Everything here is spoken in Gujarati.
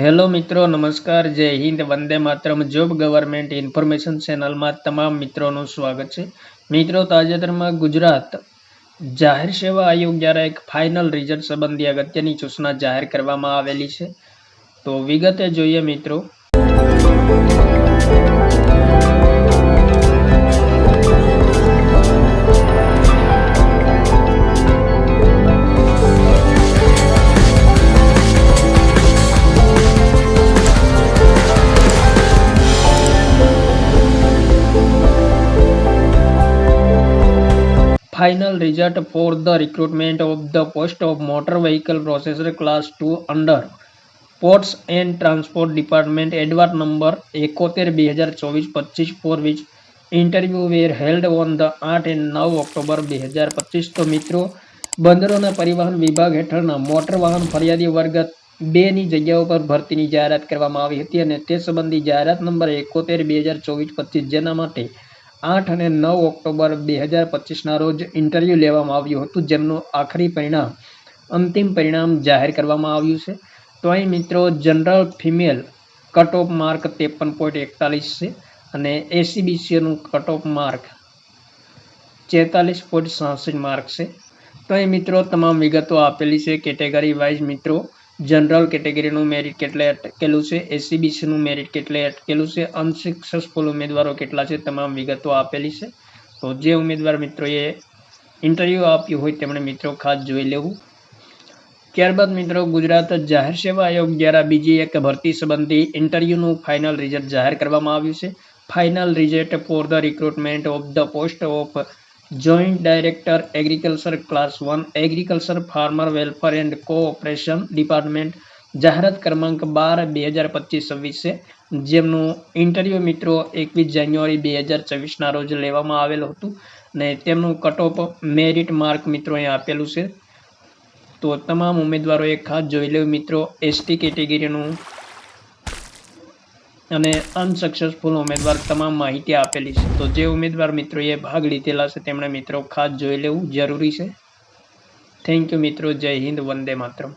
હેલો મિત્રો, નમસ્કાર, જય Hind, Vande Mataram. Job government information ચેનલમાં તમામ મિત્રોનું સ્વાગત છે. મિત્રો, તાજેતરમાં ગુજરાત જાહેર સેવા આયોગ દ્વારા એક ફાઇનલ રિઝલ્ટ સંબંધી અગત્યની સૂચના જાહેર કરવામાં આવેલી છે. તો વિગતે જોઈએ મિત્રો. Final result for the recruitment of the post of motor vehicle processor class 2 under Ports and Transport Department advert number 71/2024-25 for which interview were held on the 8 and 9 October 2025. તો મિત્રો, બંદરોના પરિવહન વિભાગ હેઠળના મોટર વાહન ફરિયાદી વર્ગ 2 ની જગ્યાઓ પર ભરતીની જાહેરાત કરવામાં આવી હતી અને તે સંબંધી જાહેરાત નંબર 71/2024-25 જેના માટે 8 અને 9 ઓક્ટોબર 2025ના રોજ ઇન્ટરવ્યૂ લેવામાં આવ્યું હતું, જેમનું અંતિમ પરિણામ જાહેર કરવામાં આવ્યું છે. તો અહીં મિત્રો general female cut off mark 53.41 છે અને એસીબીસીનું કટ ઓફ માર્ક 46.66 માર્ક છે. તો અહીં મિત્રો તમામ વિગતો આપેલી છે. કેટેગરી વાઇઝ મિત્રો જનરલ કેટેગરીનું મેરિટ કેટલે અટકેલું છે, એસીબીસીનું મેરિટ કેટલે અટકેલું છે, અનસક્સેસફુલ ઉમેદવારો કેટલા છે, તમામ વિગતો આપેલી છે. તો જે ઉમેદવાર મિત્રોએ ઇન્ટરવ્યૂ આપ્યું હોય તેમણે મિત્રો ખાસ જોઈ લેવું. ત્યારબાદ મિત્રો ગુજરાત જાહેર સેવા આયોગ દ્વારા બીજી એક ભરતી સંબંધી ઇન્ટરવ્યૂનું ફાઇનલ રિઝલ્ટ જાહેર કરવામાં આવ્યું છે. Final result for the recruitment of the post of joint director agriculture class 1 agriculture farmer welfare and cooperation department જાહેરાત ક્રમાંક 12/2025 છે, જેમનું ઇન્ટરવ્યૂ મિત્રો 21 જાન્યુઆરી 2024ના રોજ લેવામાં આવેલું હતું અને તેમનું કટ ઓફ મેરિટ માર્ક મિત્રો અહીં આપેલું છે. તો તમામ ઉમેદવારોએ ખાસ જોઈ લેવું મિત્રો. એસટી કેટેગરીનું અને અનસક્સેસફુલ ઉમેદવાર તમામ માહિતી આપેલી છે. તો જે ઉમેદવાર મિત્રોએ ભાગ લીધેલા છે તેમણે મિત્રો ખાસ જોઈ લેવું જરૂરી છે. થેન્ક યુ મિત્રો. જય હિન્દ, વંદે માતરમ.